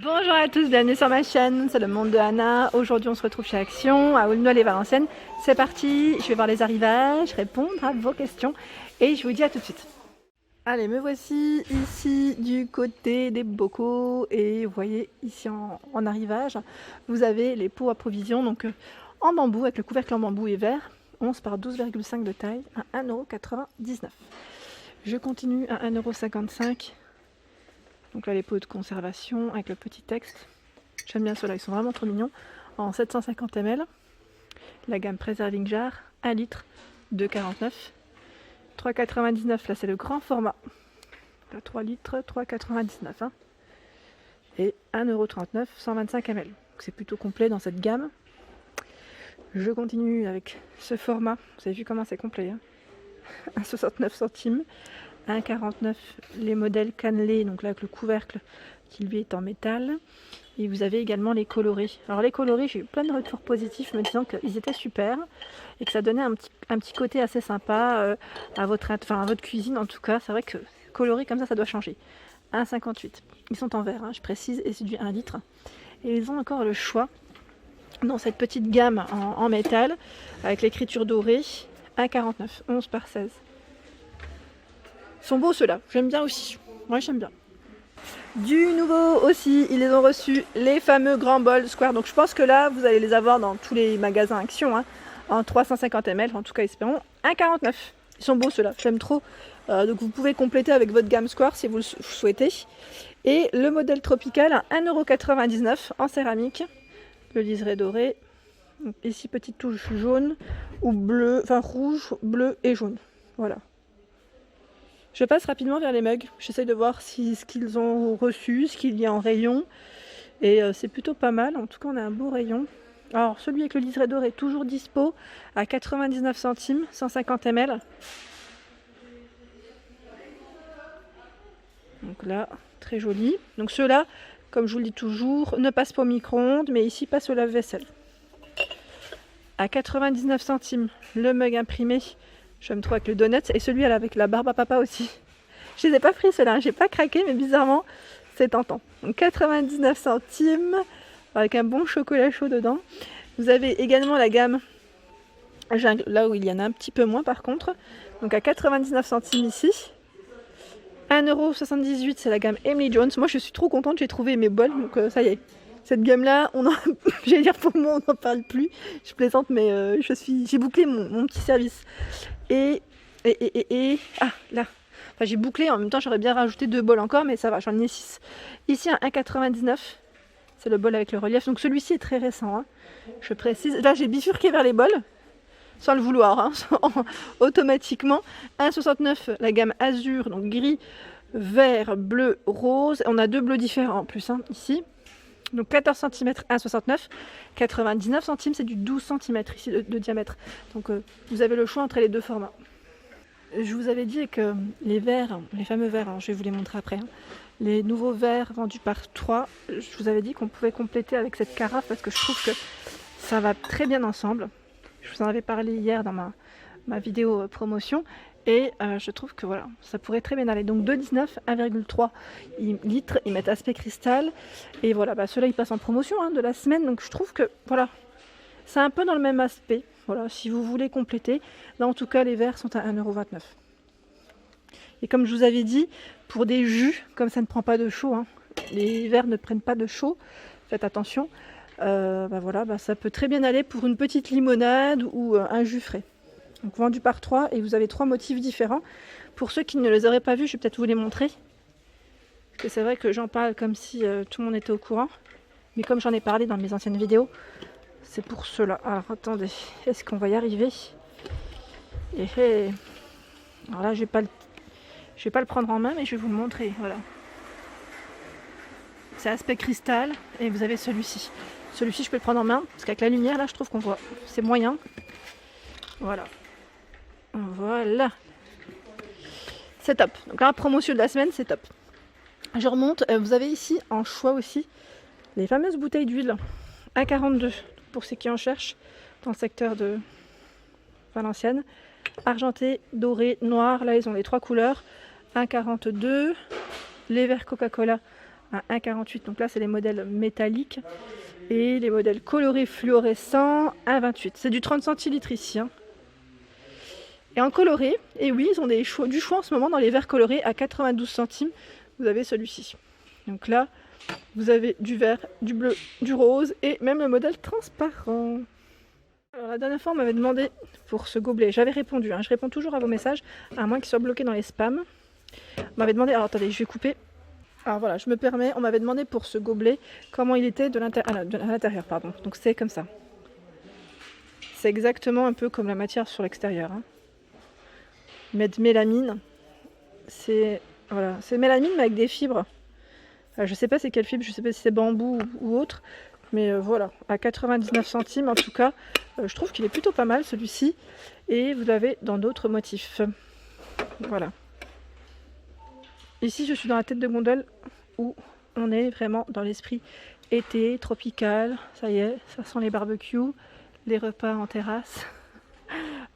Bonjour à tous, bienvenue sur ma chaîne, c'est le monde de Anna. Aujourd'hui on se retrouve chez Action à Aulnoy-les-Valenciennes. C'est parti, je vais voir les arrivages, répondre à vos questions et je vous dis à tout de suite. Allez, me voici ici du côté des bocaux et vous voyez ici en arrivage, vous avez les pots à provisions donc en bambou avec le couvercle en bambou et vert, 11 par 12,5 de taille à 1,99 €. Je continue à 1,55 €. Donc là les pots de conservation avec le petit texte. J'aime bien ceux-là, ils sont vraiment trop mignons. En 750 ml. La gamme Preserving Jar, 1 litre, 2,49 €. 3,99 €, là c'est le grand format. Là, 3 litres, 3,99 €. Hein. Et 1,39 €, 125 ml. C'est plutôt complet dans cette gamme. Je continue avec ce format. Vous avez vu comment c'est complet. Hein. 1,69 centimes. 1,49 € les modèles cannelés, donc là avec le couvercle qui lui est en métal. Et vous avez également les colorés. Alors les colorés, j'ai eu plein de retours positifs me disant qu'ils étaient super et que ça donnait un petit côté assez sympa à votre cuisine en tout cas. C'est vrai que coloré comme ça doit changer. 1,58 €. Ils sont en verre, hein, je précise, et c'est du 1 litre. Et ils ont encore le choix dans cette petite gamme en métal avec l'écriture dorée. 1,49 €, 11 par 16. Ils sont beaux ceux-là, j'aime bien aussi. Moi j'aime bien. Du nouveau aussi, ils les ont reçus, les fameux grands bols Square. Donc je pense que là, vous allez les avoir dans tous les magasins Action, hein, en 350 ml, en tout cas espérons. 1,49 €. Ils sont beaux ceux-là, j'aime trop. Donc vous pouvez compléter avec votre gamme Square si vous le souhaitez. Et le modèle tropical à 1,99 € en céramique. Le liseré doré. Donc ici, petite touche jaune ou bleu, enfin rouge, bleu et jaune. Voilà. Je passe rapidement vers les mugs, j'essaye de voir ce qu'ils ont reçu, ce qu'il y a en rayon. Et c'est plutôt pas mal, en tout cas on a un beau rayon. Alors celui avec le liseré doré est toujours dispo à 99 centimes, 150 ml. Donc là, très joli. Donc ceux-là, comme je vous le dis toujours, ne passent pas au micro-ondes, mais ici passe au lave-vaisselle. À 99 centimes, le mug imprimé. J'aime trop avec le donut et celui avec la barbe à papa aussi. Je les ai pas pris ceux-là, j'ai pas craqué, mais bizarrement, c'est tentant. Donc 99 centimes avec un bon chocolat chaud dedans. Vous avez également la gamme jungle, là où il y en a un petit peu moins par contre. Donc à 99 centimes ici. 1,78 €, c'est la gamme Emily Jones. Moi je suis trop contente, j'ai trouvé mes bols, donc ça y est. Cette gamme-là, j'allais dire pour moi, on n'en parle plus. Je plaisante, mais j'ai bouclé mon petit service. Ah, là. Enfin, j'ai bouclé, en même temps, j'aurais bien rajouté 2 bols encore, mais ça va, j'en ai 6. Ici, un 1,99 €. C'est le bol avec le relief. Donc celui-ci est très récent, hein. Je précise. Là, j'ai bifurqué vers les bols, sans le vouloir, hein, automatiquement. 1,69 €, la gamme azur, donc gris, vert, bleu, rose. On a 2 bleus différents en plus, hein, ici. Donc 14 cm, 1,69 €, 99 centimes, c'est du 12 cm ici de diamètre. Donc vous avez le choix entre les deux formats. Je vous avais dit que les verres, les fameux verres, hein, je vais vous les montrer après, hein, les nouveaux verres vendus par 3, je vous avais dit qu'on pouvait compléter avec cette carafe parce que je trouve que ça va très bien ensemble. Je vous en avais parlé hier dans ma vidéo promotion. Et je trouve que voilà, ça pourrait très bien aller. Donc 2,19, 1,3 litres, ils mettent aspect cristal. Et voilà, bah ceux-là ils passent en promotion hein, de la semaine. Donc je trouve que voilà, c'est un peu dans le même aspect. Voilà, si vous voulez compléter. Là en tout cas, les verres sont à 1,29 €. Et comme je vous avais dit, pour des jus, comme ça ne prend pas de chaud, hein, les verres ne prennent pas de chaud, faites attention. Ça peut très bien aller pour une petite limonade ou un jus frais. Donc vendu par 3 et vous avez 3 motifs différents. Pour ceux qui ne les auraient pas vus, je vais peut-être vous les montrer. Parce que c'est vrai que j'en parle comme si tout le monde était au courant. Mais comme j'en ai parlé dans mes anciennes vidéos, c'est pour cela. Alors attendez, est-ce qu'on va y arriver? Alors là, je vais pas le prendre en main, mais je vais vous le montrer. Voilà. C'est aspect cristal et vous avez celui-ci. Celui-ci, je peux le prendre en main parce qu'avec la lumière, là, je trouve qu'on voit. C'est moyen. Voilà. Voilà. C'est top. Donc la promotion de la semaine, c'est top. Je remonte. Vous avez ici en choix aussi les fameuses bouteilles d'huile à 42 pour ceux qui en cherchent dans le secteur de Valenciennes. Argenté, doré, noir. Là, ils ont les 3 couleurs. 1,42. Les verres Coca-Cola à 1,48. Donc là, c'est les modèles métalliques. Et les modèles colorés fluorescents, 1,28. C'est du 30 centilitres ici. Hein. Et en coloré, et oui, ils ont du choix en ce moment dans les verres colorés à 92 centimes. Vous avez celui-ci. Donc là, vous avez du vert, du bleu, du rose et même le modèle transparent. Alors la dernière fois, on m'avait demandé pour ce gobelet, j'avais répondu, hein, je réponds toujours à vos messages, à moins qu'ils soient bloqués dans les spams. On m'avait demandé, alors attendez, je vais couper. Alors voilà, je me permets, on m'avait demandé pour ce gobelet comment il était de l'intérieur. Donc c'est comme ça. C'est exactement un peu comme la matière sur l'extérieur. Hein. Mais de mélamine, c'est mélamine mais avec des fibres. Je sais pas c'est quelle fibre, je sais pas si c'est bambou ou autre. Mais voilà, à 99 centimes en tout cas, je trouve qu'il est plutôt pas mal celui-ci. Et vous l'avez dans d'autres motifs. Voilà. Ici je suis dans la tête de gondole où on est vraiment dans l'esprit été, tropical. Ça y est, ça sent les barbecues, les repas en terrasse.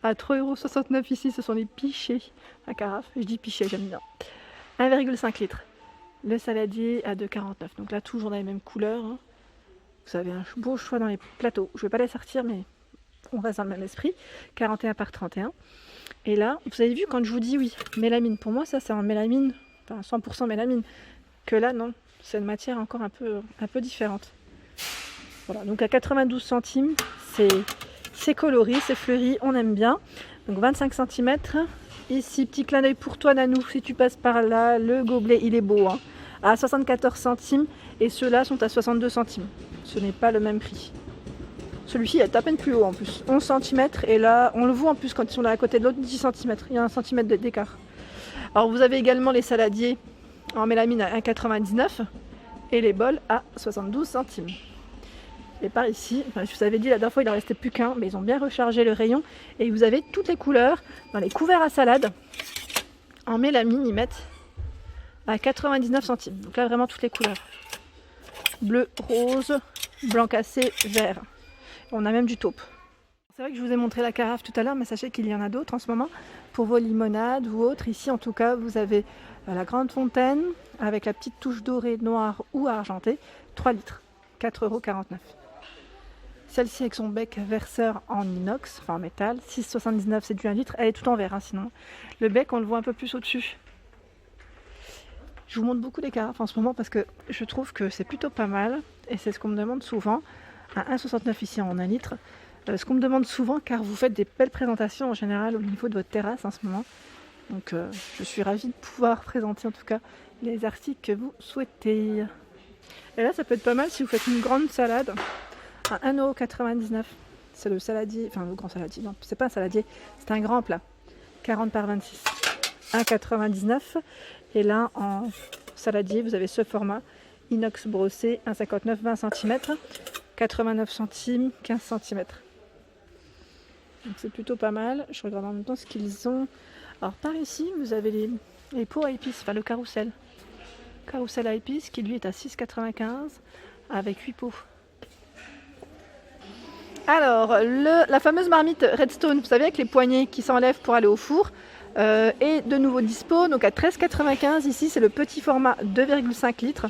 À 3,69 € ici, ce sont les pichets à carafe. Je dis pichets, j'aime bien. 1,5 litres. Le saladier à 2,49. Donc là, toujours dans les mêmes couleurs. Hein. Vous avez un beau choix dans les plateaux. Je ne vais pas les sortir, mais on reste dans le même esprit. 41 par 31. Et là, vous avez vu quand je vous dis oui, mélamine. Pour moi, ça c'est en mélamine, enfin 100% mélamine. Que là, non. C'est une matière encore un peu différente. Voilà, donc à 92 centimes, c'est coloré, c'est fleuri, on aime bien. Donc 25 cm. Ici, petit clin d'œil pour toi, Nanou. Si tu passes par là, le gobelet, il est beau. Hein, à 74 centimes. Et ceux-là sont à 62 centimes. Ce n'est pas le même prix. Celui-ci est à peine plus haut en plus. 11 cm. Et là, on le voit en plus quand ils sont là à côté de l'autre, 10 cm. Il y a 1 cm d'écart. Alors vous avez également les saladiers en mélamine à 1,99 € et les bols à 72 centimes. Et par ici, je vous avais dit la dernière fois il en restait plus qu'un, mais ils ont bien rechargé le rayon et vous avez toutes les couleurs dans les couverts à salade. En mélamine, ils mettent à 99 centimes. Donc là vraiment toutes les couleurs. Bleu, rose, blanc cassé, vert. On a même du taupe. C'est vrai que je vous ai montré la carafe tout à l'heure, mais sachez qu'il y en a d'autres en ce moment pour vos limonades ou autres. Ici en tout cas vous avez la grande fontaine avec la petite touche dorée, noire ou argentée, 3 litres, 4,49 €. Celle-ci avec son bec verseur en inox, enfin en métal, 6,79 €, c'est du 1 litre. Elle est tout en verre, hein, sinon. Le bec, on le voit un peu plus au-dessus. Je vous montre beaucoup les carafes en ce moment parce que je trouve que c'est plutôt pas mal. Et c'est ce qu'on me demande souvent. À 1,69 € ici en 1 litre. Ce qu'on me demande souvent car vous faites des belles présentations en général au niveau de votre terrasse en ce moment. Donc je suis ravie de pouvoir présenter en tout cas les articles que vous souhaitez. Et là, ça peut être pas mal si vous faites une grande salade. À 1,99 €. C'est le saladier, enfin le grand saladier, non, c'est pas un saladier, c'est un grand plat. 40 par 26. 1,99 €. Et là, en saladier, vous avez ce format, inox brossé, 1,59 €, 20 cm, 89 centimes, 15 cm. Donc c'est plutôt pas mal. Je regarde en même temps ce qu'ils ont. Alors par ici, vous avez les pots à épices, enfin le carrousel. Carrousel à épices qui lui est à 6,95 € avec 8 pots. Alors, la fameuse marmite Redstone, vous savez, avec les poignées qui s'enlèvent pour aller au four, est de nouveau dispo. Donc à 13,95 €, ici c'est le petit format 2,5 litres.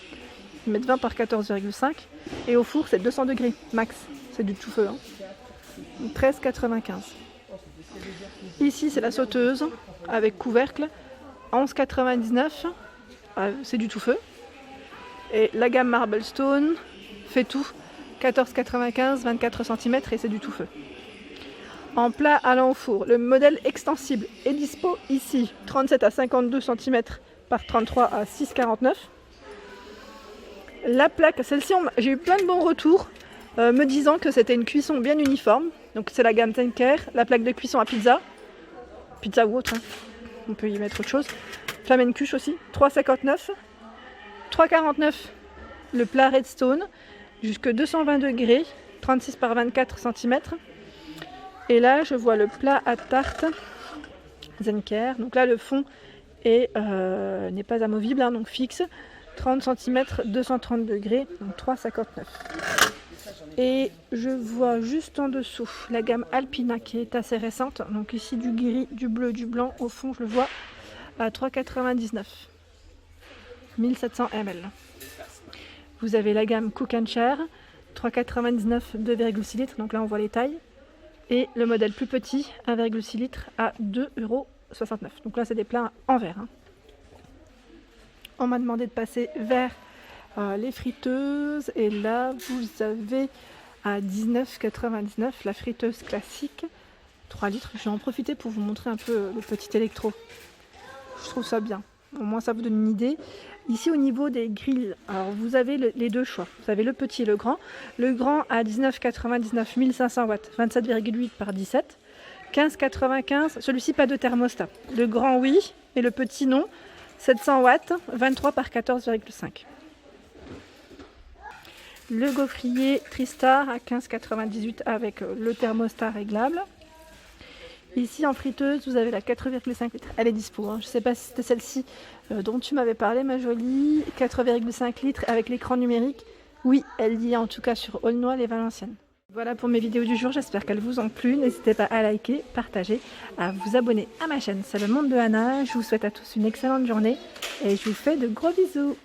Ils mettent 20 par 14,5. Et au four c'est 200 degrés max. C'est du tout feu. Hein. 13,95 €. Ici c'est la sauteuse avec couvercle. 11,99 €. C'est du tout feu. Et la gamme Marblestone fait tout. 14,95 €, 24 cm et c'est du tout feu. En plat allant au four, le modèle extensible est dispo ici, 37 à 52 cm par 33 à 6,49 €. La plaque, celle-ci, j'ai eu plein de bons retours me disant que c'était une cuisson bien uniforme. Donc c'est la gamme Tenker, la plaque de cuisson à pizza ou autre, hein. On peut y mettre autre chose. Flamencuche aussi, 3,59 €. 3,49 € le plat Redstone. Jusque 220 degrés, 36 par 24 cm. Et là, je vois le plat à tarte Zenker. Donc là, le fond n'est pas amovible, hein, donc fixe. 30 cm, 230 degrés, donc 3,59 €. Et je vois juste en dessous la gamme Alpina qui est assez récente. Donc ici, du gris, du bleu, du blanc. Au fond, je le vois à 3,99 €. 1700 ml. Vous avez la gamme Cook & Share, 3,99 2,6 litres, donc là on voit les tailles. Et le modèle plus petit, 1,6 litres à 2,69 €. Donc là c'est des plats en verre. Hein. On m'a demandé de passer vers les friteuses. Et là vous avez à 19,99 € la friteuse classique, 3 litres. Je vais en profiter pour vous montrer un peu le petit électro. Je trouve ça bien. Au moins ça vous donne une idée. Ici au niveau des grilles, alors vous avez les deux choix. Vous avez le petit et le grand. Le grand à 19,99 1500 watts, 27,8 par 17. 15,95. Celui-ci pas de thermostat. Le grand oui, et le petit non. 700 watts, 23 par 14,5. Le gaufrier Tristar à 15,98 avec le thermostat réglable. Ici en friteuse, vous avez la 4,5 litres. Elle est dispo. Hein. Je ne sais pas si c'était celle-ci dont tu m'avais parlé, ma jolie. 4,5 litres avec l'écran numérique. Oui, elle y est en tout cas sur Aulnois-les-Valenciennes. Voilà pour mes vidéos du jour. J'espère qu'elles vous ont plu. N'hésitez pas à liker, partager, à vous abonner à ma chaîne. C'est le monde de Anna. Je vous souhaite à tous une excellente journée et je vous fais de gros bisous.